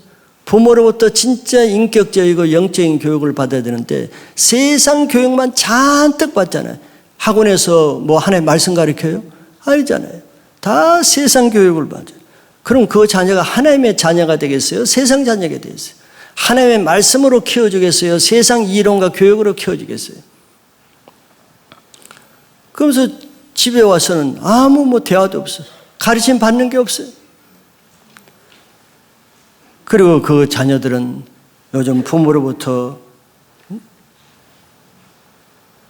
부모로부터 진짜 인격적이고 영적인 교육을 받아야 되는데 세상 교육만 잔뜩 받잖아요. 학원에서 뭐 하나의 말씀 가르쳐요? 아니잖아요. 다 세상 교육을 받아요. 그럼 그 자녀가 하나님의 자녀가 되겠어요? 세상 자녀가 되겠어요? 하나님의 말씀으로 키워주겠어요? 세상 이론과 교육으로 키워주겠어요? 그러면서 집에 와서는 아무 뭐 대화도 없어요. 가르침 받는 게 없어요. 그리고 그 자녀들은 요즘 부모로부터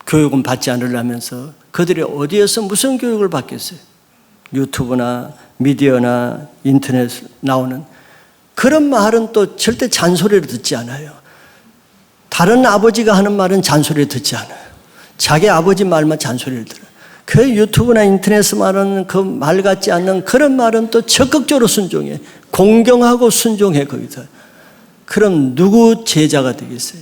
교육은 받지 않으려면서 그들이 어디에서 무슨 교육을 받겠어요? 유튜브나 미디어나 인터넷 나오는 그런 말은 또 절대 잔소리를 듣지 않아요. 다른 아버지가 하는 말은 잔소리를 듣지 않아요. 자기 아버지 말만 잔소리를 들어요. 그 유튜브나 인터넷에서 말하는 그 말 같지 않는 그런 말은 또 적극적으로 순종해. 공경하고 순종해 거기서. 그럼 누구 제자가 되겠어요?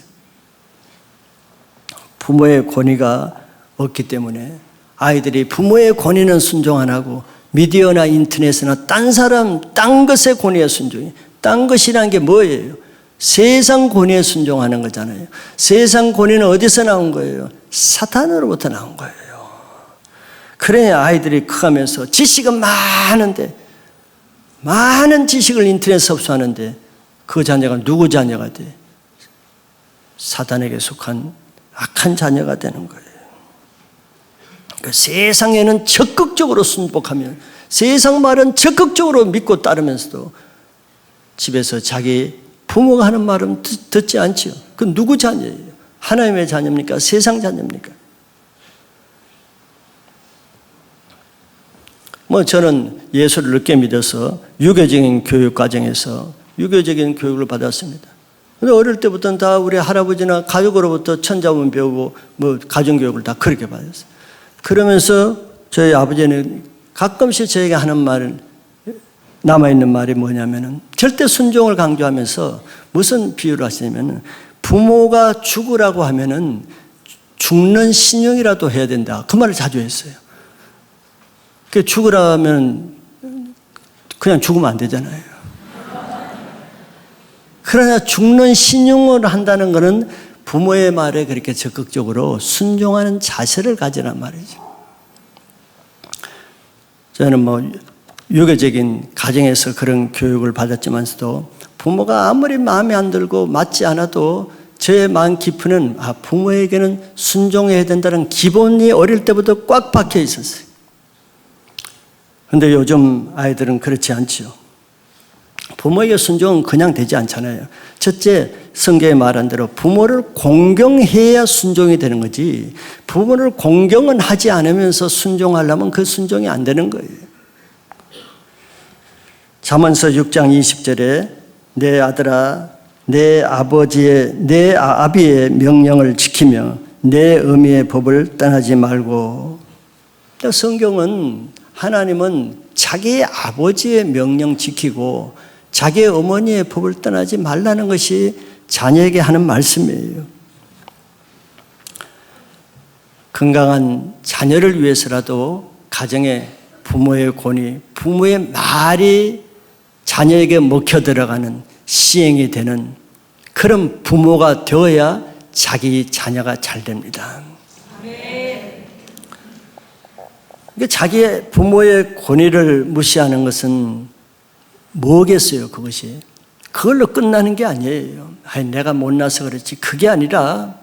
부모의 권위가 없기 때문에 아이들이 부모의 권위는 순종 안 하고 미디어나 인터넷이나 딴 사람, 딴 것의 권위에 순종해. 딴 것이란 게 뭐예요? 세상 권위에 순종하는 거잖아요. 세상 권위는 어디서 나온 거예요? 사탄으로부터 나온 거예요. 그래야 아이들이 커가면서 지식은 많은데 많은 지식을 인터넷에 흡수하는데 그 자녀가 누구 자녀가 돼? 사탄에게 속한 악한 자녀가 되는 거예요. 그 세상에는 적극적으로 순복하면 세상 말은 적극적으로 믿고 따르면서도 집에서 자기 부모가 하는 말은 듣지 않죠. 그 누구 자녀예요? 하나님의 자녀입니까? 세상 자녀입니까? 뭐 저는 예수를 늦게 믿어서 유교적인 교육 과정에서 유교적인 교육을 받았습니다. 근데 어릴 때부터는 다 우리 할아버지나 가족으로부터 천자문 배우고 뭐 가정교육을 다 그렇게 받았어요. 그러면서 저희 아버지는 가끔씩 저에게 하는 말은 남아있는 말이 뭐냐면은 절대 순종을 강조하면서 무슨 비유를 하시냐면은 부모가 죽으라고 하면은 죽는 신용이라도 해야 된다. 그 말을 자주 했어요. 그 죽으라면 그냥 죽으면 안 되잖아요. 그러나 죽는 신용을 한다는 것은 부모의 말에 그렇게 적극적으로 순종하는 자세를 가지란 말이죠. 저는 유교적인 가정에서 그런 교육을 받았지만서도 부모가 아무리 마음에 안 들고 맞지 않아도 저의 마음 깊이는 부모에게는 순종해야 된다는 기본이 어릴 때부터 꽉 박혀 있었어요. 그런데 요즘 아이들은 그렇지 않죠. 부모에게 순종은 그냥 되지 않잖아요. 첫째, 성경에 말한 대로 부모를 공경해야 순종이 되는 거지, 부모를 공경은 하지 않으면서 순종하려면 그 순종이 안 되는 거예요. 잠언서 6장 20절에 내 아들아 내 아비의 명령을 지키며 내 어미의 법을 떠나지 말고. 성경은 하나님은 자기 아버지의 명령 지키고 자기 어머니의 법을 떠나지 말라는 것이 자녀에게 하는 말씀이에요. 건강한 자녀를 위해서라도 가정에 부모의 권위, 부모의 말이 자녀에게 먹혀 들어가는 시행이 되는 그런 부모가 되어야 자기 자녀가 잘 됩니다. 자기의 부모의 권위를 무시하는 것은 뭐겠어요, 그것이? 그걸로 끝나는 게 아니에요. 내가 못나서 그렇지. 그게 아니라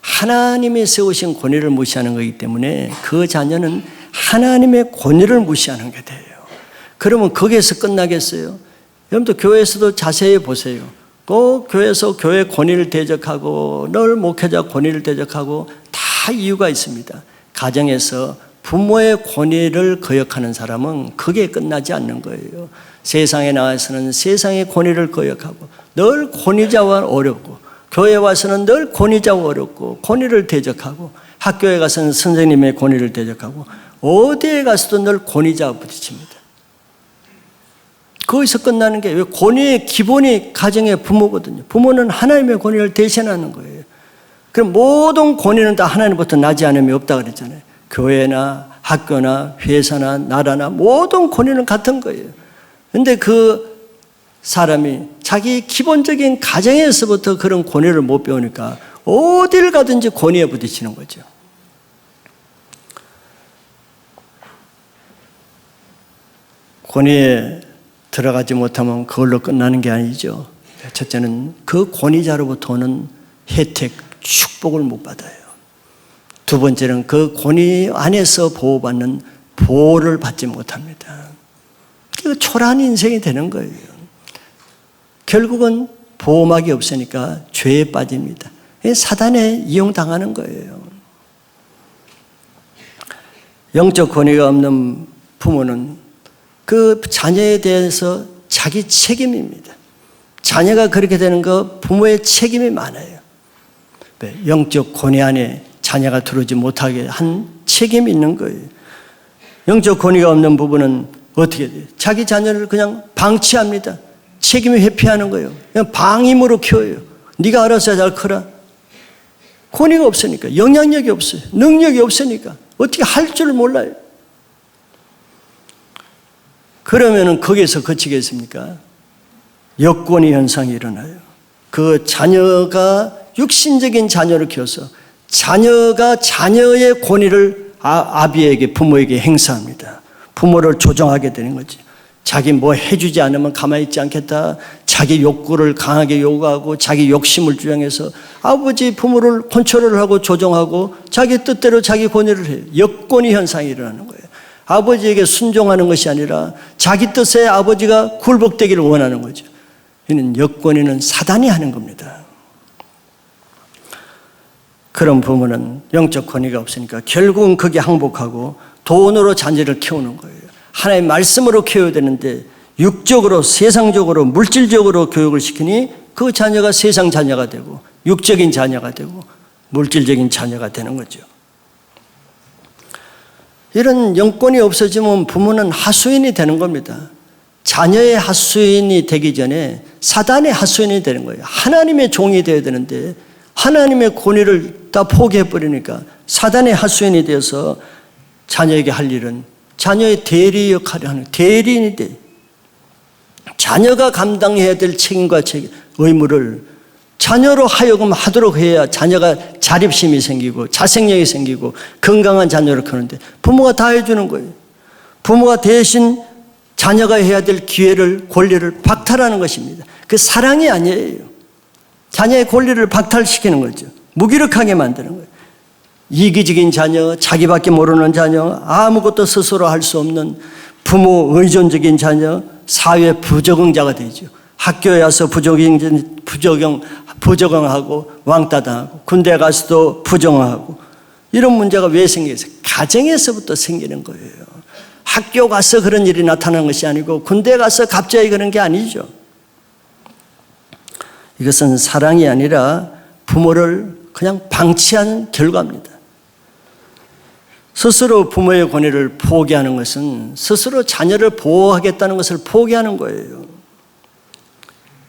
하나님이 세우신 권위를 무시하는 거기 때문에 그 자녀는 하나님의 권위를 무시하는 게 돼요. 그러면 거기에서 끝나겠어요? 여러분도 교회에서도 자세히 보세요. 꼭 교회에서 교회 권위를 대적하고 늘 목회자 권위를 대적하고 다 이유가 있습니다. 가정에서 부모의 권위를 거역하는 사람은 그게 끝나지 않는 거예요. 세상에 나와서는 세상의 권위를 거역하고 늘 권위자와 어렵고, 교회에 와서는 늘 권위자와 어렵고 권위를 대적하고, 학교에 가서는 선생님의 권위를 대적하고, 어디에 가서도 늘 권위자와 부딪힙니다. 거기서 끝나는 게, 왜? 권위의 기본이 가정의 부모거든요. 부모는 하나님의 권위를 대신하는 거예요. 그럼 모든 권위는 다 하나님부터 나지 않음이 없다 그랬잖아요. 교회나 학교나 회사나 나라나 모든 권위는 같은 거예요. 그런데 그 사람이 자기 기본적인 가정에서부터 그런 권위를 못 배우니까 어딜 가든지 권위에 부딪히는 거죠. 권위에 들어가지 못하면 그걸로 끝나는 게 아니죠. 첫째는 그 권위자로부터 오는 혜택, 축복을 못 받아요. 두 번째는 그 권위 안에서 보호받는 보호를 받지 못합니다. 그 초라한 인생이 되는 거예요. 결국은 보호막이 없으니까 죄에 빠집니다. 사단에 이용당하는 거예요. 영적 권위가 없는 부모는 그 자녀에 대해서 자기 책임입니다. 자녀가 그렇게 되는 거 부모의 책임이 많아요. 영적 권위 안에 자녀가 들어오지 못하게 한 책임이 있는 거예요. 영적 권위가 없는 부부는 어떻게 돼요? 자기 자녀를 그냥 방치합니다. 책임을 회피하는 거예요. 그냥 방임으로 키워요. 네가 알아서 잘 커라. 권위가 없으니까, 영향력이 없어요. 능력이 없으니까 어떻게 할 줄 몰라요. 그러면은 거기에서 그치겠습니까? 역권위 현상이 일어나요. 그 자녀가 육신적인 자녀를 키워서 자녀가 자녀의 권위를 아비에게, 부모에게 행사합니다. 부모를 조종하게 되는 거지. 자기 뭐 해주지 않으면 가만히 있지 않겠다. 자기 욕구를 강하게 요구하고 자기 욕심을 주장해서 아버지 부모를 컨트롤을 하고 조종하고 자기 뜻대로 자기 권위를 해요. 역권위 현상이 일어나는 거예요. 아버지에게 순종하는 것이 아니라 자기 뜻에 아버지가 굴복되기를 원하는 거죠. 이는 역권위는 사단이 하는 겁니다. 그런 부모는 영적 권위가 없으니까 결국은 거기에 항복하고 돈으로 자녀를 키우는 거예요. 하나님의 말씀으로 키워야 되는데 육적으로, 세상적으로, 물질적으로 교육을 시키니 그 자녀가 세상 자녀가 되고 육적인 자녀가 되고 물질적인 자녀가 되는 거죠. 이런 영권이 없어지면 부모는 하수인이 되는 겁니다. 자녀의 하수인이 되기 전에 사단의 하수인이 되는 거예요. 하나님의 종이 되어야 되는데 하나님의 권위를 다 포기해버리니까 사단의 하수인이 되어서 자녀에게 할 일은 자녀의 대리 역할을 하는 대리인이 돼. 자녀가 감당해야 될 책임과 의무를 자녀로 하여금 하도록 해야 자녀가 자립심이 생기고 자생력이 생기고 건강한 자녀를 크는데 부모가 다 해주는 거예요. 부모가 대신 자녀가 해야 될 기회를 권리를 박탈하는 것입니다. 그 사랑이 아니에요. 자녀의 권리를 박탈시키는 거죠. 무기력하게 만드는 거예요. 이기적인 자녀, 자기밖에 모르는 자녀, 아무것도 스스로 할 수 없는 부모 의존적인 자녀, 사회 부적응자가 되죠. 학교에 와서 부적응하고 왕따당하고 군대 가서도 부정하고 이런 문제가 왜 생기겠어요? 가정에서부터 생기는 거예요. 학교 가서 그런 일이 나타나는 것이 아니고 군대 가서 갑자기 그런 게 아니죠. 이것은 사랑이 아니라 부모를 그냥 방치하는 결과입니다. 스스로 부모의 권위를 포기하는 것은 스스로 자녀를 보호하겠다는 것을 포기하는 거예요.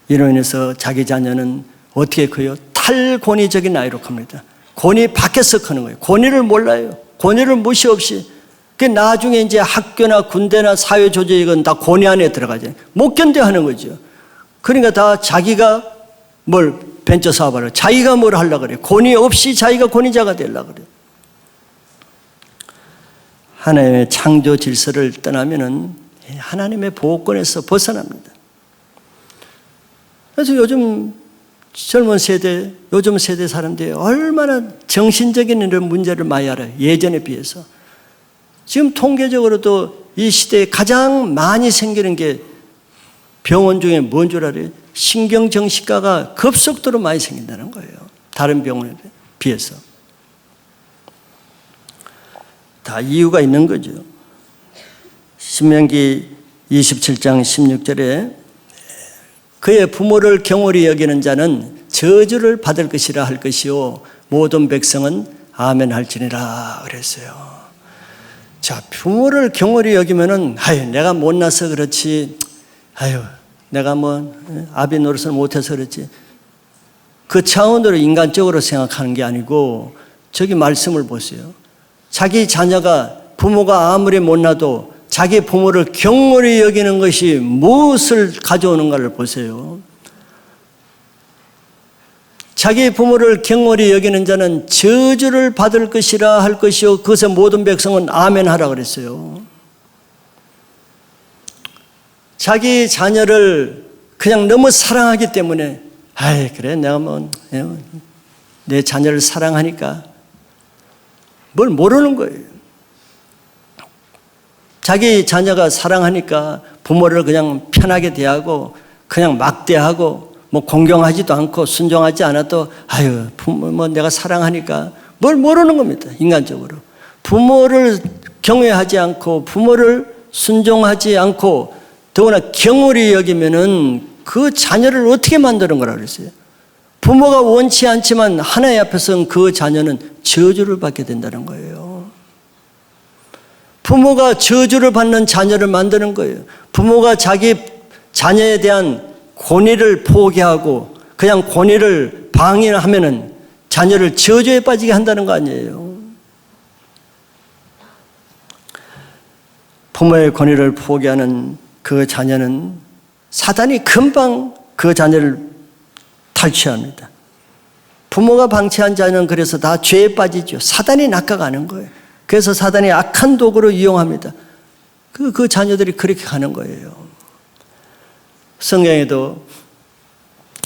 이로 인해서 자기 자녀는 어떻게 커요? 탈권위적인 아이로 큽니다. 권위 밖에서 크는 거예요. 권위를 몰라요. 권위를 무시 없이. 그 나중에 이제 학교나 군대나 사회 조직 이건 다 권위 안에 들어가죠. 못 견뎌하는 거죠. 그러니까 다 자기가 뭘 벤처 사업을 자기가 뭘 하려고 그래요. 권위 없이 자기가 권위자가 되려고 그래요. 하나님의 창조 질서를 떠나면은 하나님의 보호권에서 벗어납니다. 그래서 요즘 젊은 세대, 요즘 세대 사람들이 얼마나 정신적인 이런 문제를 많이 알아요. 예전에 비해서. 지금 통계적으로도 이 시대에 가장 많이 생기는 게 병원 중에 뭔 줄 알아요? 신경정신과가 급속도로 많이 생긴다는 거예요. 다른 병원에 비해서. 다 이유가 있는 거죠. 신명기 27장 16절에 그의 부모를 경홀히 여기는 자는 저주를 받을 것이라 할 것이요 모든 백성은 아멘 할지니라 그랬어요. 자, 부모를 경홀히 여기면은 아유 내가 못나서 그렇지, 아유 내가 뭐 아비 노릇을 못해서 그렇지, 그 차원으로 인간적으로 생각하는 게 아니고 저기 말씀을 보세요. 자기 자녀가 부모가 아무리 못나도 자기 부모를 경홀히 여기는 것이 무엇을 가져오는가를 보세요. 자기 부모를 경홀히 여기는 자는 저주를 받을 것이라 할 것이요 그것의 모든 백성은 아멘 하라 그랬어요. 자기 자녀를 그냥 너무 사랑하기 때문에 아이 그래 내가 뭐 내 자녀를 사랑하니까 뭘 모르는 거예요. 자기 자녀가 사랑하니까 부모를 그냥 편하게 대하고 그냥 막대하고 뭐 공경하지도 않고 순종하지 않아도 아유 부모 뭐 내가 사랑하니까 뭘 모르는 겁니다. 인간적으로 부모를 경외하지 않고 부모를 순종하지 않고 더구나 경홀히 여기면은 그 자녀를 어떻게 만드는 거라 그랬어요? 부모가 원치 않지만 하나님 앞에서는 그 자녀는 저주를 받게 된다는 거예요. 부모가 저주를 받는 자녀를 만드는 거예요. 부모가 자기 자녀에 대한 권위를 포기하고 그냥 권위를 방해하면은 자녀를 저주에 빠지게 한다는 거 아니에요. 부모의 권위를 포기하는 그 자녀는 사단이 금방 그 자녀를 탈취합니다. 부모가 방치한 자녀는 그래서 다 죄에 빠지죠. 사단이 낚아가는 거예요. 그래서 사단이 악한 도구로 이용합니다. 그 자녀들이 그렇게 가는 거예요. 성경에도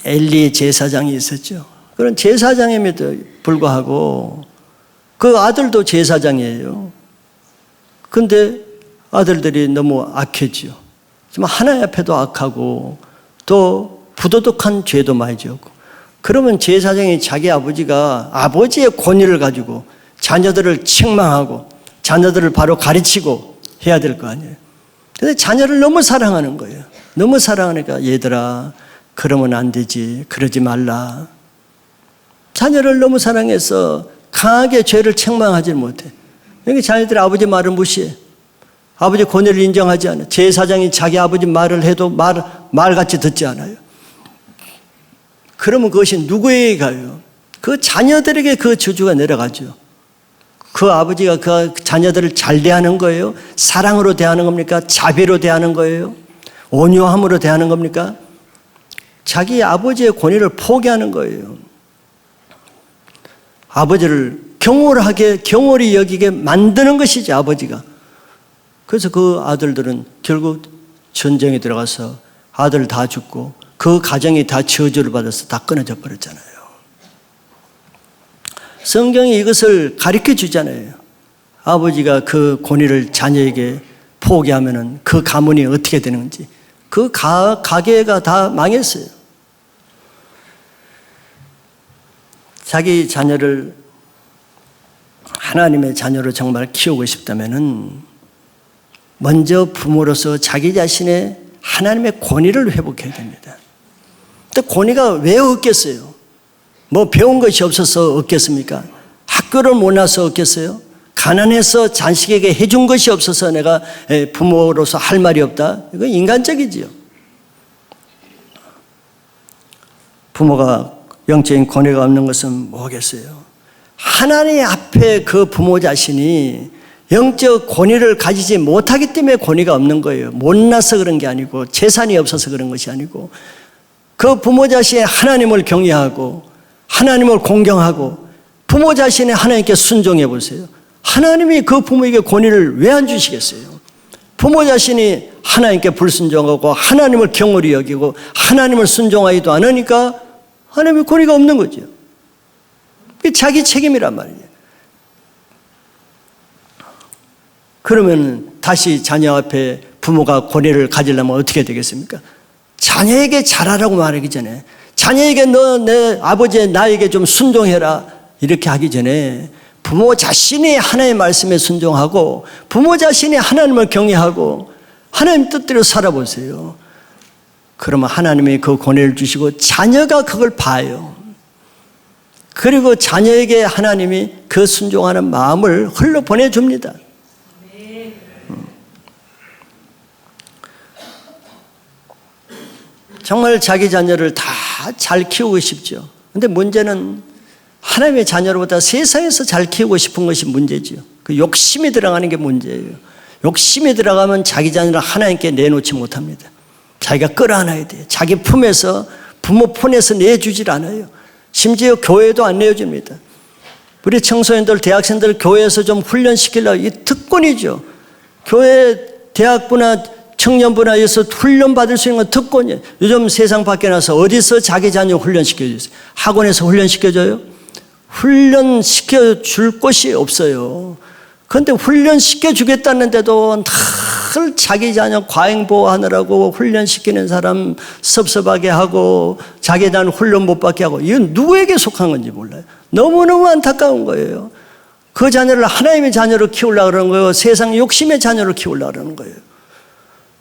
엘리 제사장이 있었죠. 그런 제사장임에도 불구하고 그 아들도 제사장이에요. 그런데 아들들이 너무 악해지요. 정말 하나님 앞에도 악하고 또 부도덕한 죄도 많이 지었고, 그러면 제사장이 자기 아버지가 아버지의 권위를 가지고 자녀들을 책망하고 자녀들을 바로 가르치고 해야 될 거 아니에요. 근데 자녀를 너무 사랑하는 거예요. 너무 사랑하니까 얘들아 그러면 안 되지, 그러지 말라. 자녀를 너무 사랑해서 강하게 죄를 책망하지 못해. 여기 자녀들이 아버지 말을 무시해. 아버지 권위를 인정하지 않아. 제사장이 자기 아버지 말을 해도 말같이 듣지 않아요. 그러면 그것이 누구에게 가요? 그 자녀들에게 그 저주가 내려가죠. 그 아버지가 그 자녀들을 잘 대하는 거예요? 사랑으로 대하는 겁니까? 자비로 대하는 거예요? 온유함으로 대하는 겁니까? 자기 아버지의 권위를 포기하는 거예요. 아버지를 경홀히 여기게 만드는 것이지, 아버지가. 그래서 그 아들들은 결국 전쟁에 들어가서 아들 다 죽고 그 가정이 다 저주를 받아서 다 끊어져 버렸잖아요. 성경이 이것을 가르쳐 주잖아요. 아버지가 그 권위를 자녀에게 포기하면은 그 가문이 어떻게 되는지. 그 가게가 다 망했어요. 자기 자녀를 하나님의 자녀로 정말 키우고 싶다면은 먼저 부모로서 자기 자신의 하나님의 권위를 회복해야 됩니다. 근데 권위가 왜 얻겠어요? 뭐 배운 것이 없어서 얻겠습니까? 학교를 못 나서 얻겠어요? 가난해서 자식에게 해준 것이 없어서 내가 부모로서 할 말이 없다? 이건 인간적이지요. 부모가 영적인 권위가 없는 것은 뭐겠어요? 하나님 앞에 그 부모 자신이 영적 권위를 가지지 못하기 때문에 권위가 없는 거예요. 못나서 그런 게 아니고 재산이 없어서 그런 것이 아니고 그 부모 자신이 하나님을 경외하고 하나님을 공경하고 부모 자신이 하나님께 순종해 보세요. 하나님이 그 부모에게 권위를 왜 안 주시겠어요? 부모 자신이 하나님께 불순종하고 하나님을 경홀히 여기고 하나님을 순종하지도 않으니까 하나님의 권위가 없는 거죠. 그게 자기 책임이란 말이에요. 그러면 다시 자녀 앞에 부모가 권위를 가지려면 어떻게 되겠습니까? 자녀에게 잘하라고 말하기 전에 자녀에게 너 내 아버지의 나에게 좀 순종해라 이렇게 하기 전에 부모 자신이 하나님의 말씀에 순종하고 부모 자신이 하나님을 경외하고 하나님 뜻대로 살아보세요. 그러면 하나님이 그 권위를 주시고 자녀가 그걸 봐요. 그리고 자녀에게 하나님이 그 순종하는 마음을 흘러보내줍니다. 정말 자기 자녀를 다 잘 키우고 싶죠. 그런데 문제는 하나님의 자녀로보다 세상에서 잘 키우고 싶은 것이 문제죠. 그 욕심이 들어가는 게 문제예요. 욕심이 들어가면 자기 자녀를 하나님께 내놓지 못합니다. 자기가 끌어안아야 돼요. 자기 품에서 부모 품에서 내주질 않아요. 심지어 교회도 안 내어줍니다. 우리 청소년들, 대학생들 교회에서 좀 훈련시키려고 이 특권이죠. 교회, 대학부나 청년부나에서 훈련받을 수 있는 건 특권이에요. 요즘 세상 밖에 나서 어디서 자기 자녀 훈련시켜주세요? 학원에서 훈련시켜줘요? 훈련시켜 줄 곳이 없어요. 그런데 훈련시켜 주겠다는데도 늘 자기 자녀 과잉보호하느라고 훈련시키는 사람 섭섭하게 하고 자기에 대한 훈련 못 받게 하고 이건 누구에게 속한 건지 몰라요. 너무너무 안타까운 거예요. 그 자녀를 하나님의 자녀로 키우려고 그러는 거예요. 세상 욕심의 자녀로 키우려고 그러는 거예요.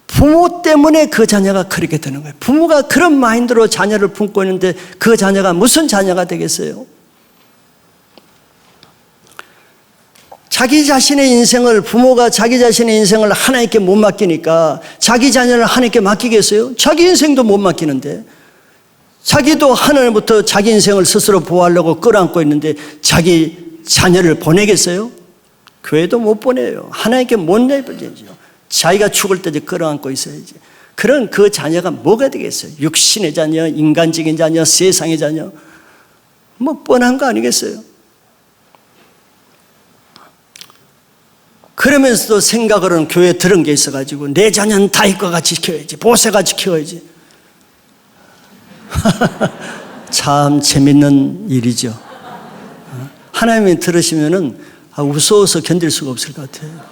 부모 때문에 그 자녀가 그렇게 되는 거예요. 부모가 그런 마인드로 자녀를 품고 있는데 그 자녀가 무슨 자녀가 되겠어요? 자기 자신의 인생을, 부모가 자기 자신의 인생을 하나님께 못 맡기니까 자기 자녀를 하나님께 맡기겠어요? 자기 인생도 못 맡기는데 자기도 하나님부터 자기 인생을 스스로 보호하려고 끌어안고 있는데 자기 자녀를 보내겠어요? 교회도 못 보내요. 하나님께 못 내버리죠. 자기가 죽을 때까지 끌어안고 있어야지. 그런 그 자녀가 뭐가 되겠어요? 육신의 자녀, 인간적인 자녀, 세상의 자녀. 뭐 뻔한 거 아니겠어요? 그러면서도 생각으로는 교회에 들은 게 있어가지고 내 자녀는 다윗과 같이 키워야지, 보세같이 키워야지. 참 재밌는 일이죠. 하나님이 들으시면은 무서워서 견딜 수가 없을 것 같아요.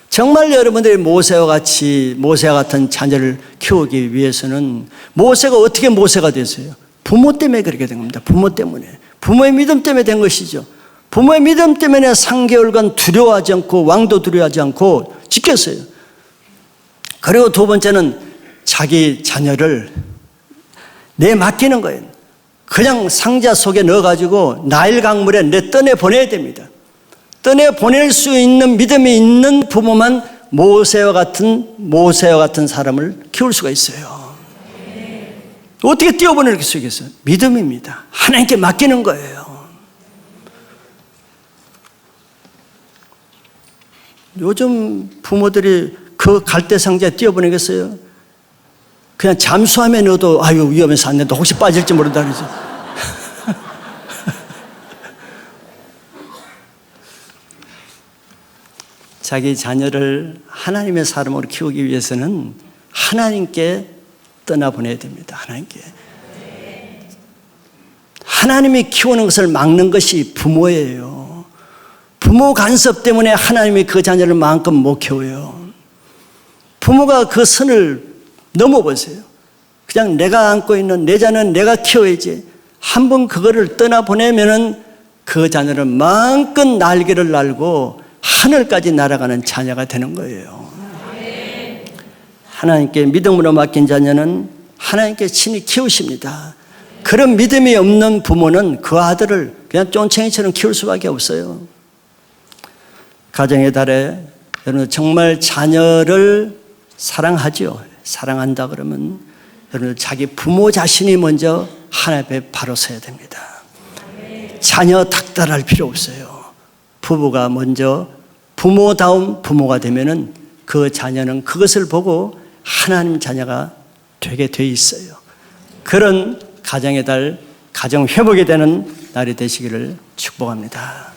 정말 여러분들이 모세와 같은 자녀를 키우기 위해서는 모세가 어떻게 모세가 됐어요? 부모 때문에 그렇게 된 겁니다. 부모 때문에. 부모의 믿음 때문에 된 것이죠. 부모의 믿음 때문에 3개월간 두려워하지 않고 왕도 두려워하지 않고 지켰어요. 그리고 두 번째는 자기 자녀를 내맡기는 거예요. 그냥 상자 속에 넣어가지고 나일 강물에 떠내 보내야 됩니다. 떠내 보낼 수 있는 믿음이 있는 부모만 모세와 같은 사람을 키울 수가 있어요. 어떻게 뛰어보낼 수 있겠어요? 믿음입니다. 하나님께 맡기는 거예요. 요즘 부모들이 그 갈대상자에 뛰어보내겠어요? 그냥 잠수함에 넣어도 아유 위험해서 안 된다. 혹시 빠질지 모른다 그러죠. 자기 자녀를 하나님의 사람으로 키우기 위해서는 하나님께 떠나보내야 됩니다. 하나님께. 하나님이 키우는 것을 막는 것이 부모예요. 부모 간섭 때문에 하나님이 그 자녀를 마음껏 못 키워요. 부모가 그 선을 넘어보세요. 그냥 내가 안고 있는 내 자녀는 내가 키워야지. 한번 그거를 떠나보내면은 그 자녀는 마음껏 날개를 날고 하늘까지 날아가는 자녀가 되는 거예요. 하나님께 믿음으로 맡긴 자녀는 하나님께 친히 키우십니다. 그런 믿음이 없는 부모는 그 아들을 그냥 쫀챙이처럼 키울 수밖에 없어요. 가정의 달에 여러분 정말 자녀를 사랑하죠. 사랑한다 그러면 여러분 자기 부모 자신이 먼저 하나님 앞에 바로 서야 됩니다. 자녀 닥달할 필요 없어요. 부부가 먼저 부모다운 부모가 되면은 그 자녀는 그것을 보고 하나님 자녀가 되게 돼 있어요. 그런 가정의 달, 가정 회복이 되는 날이 되시기를 축복합니다.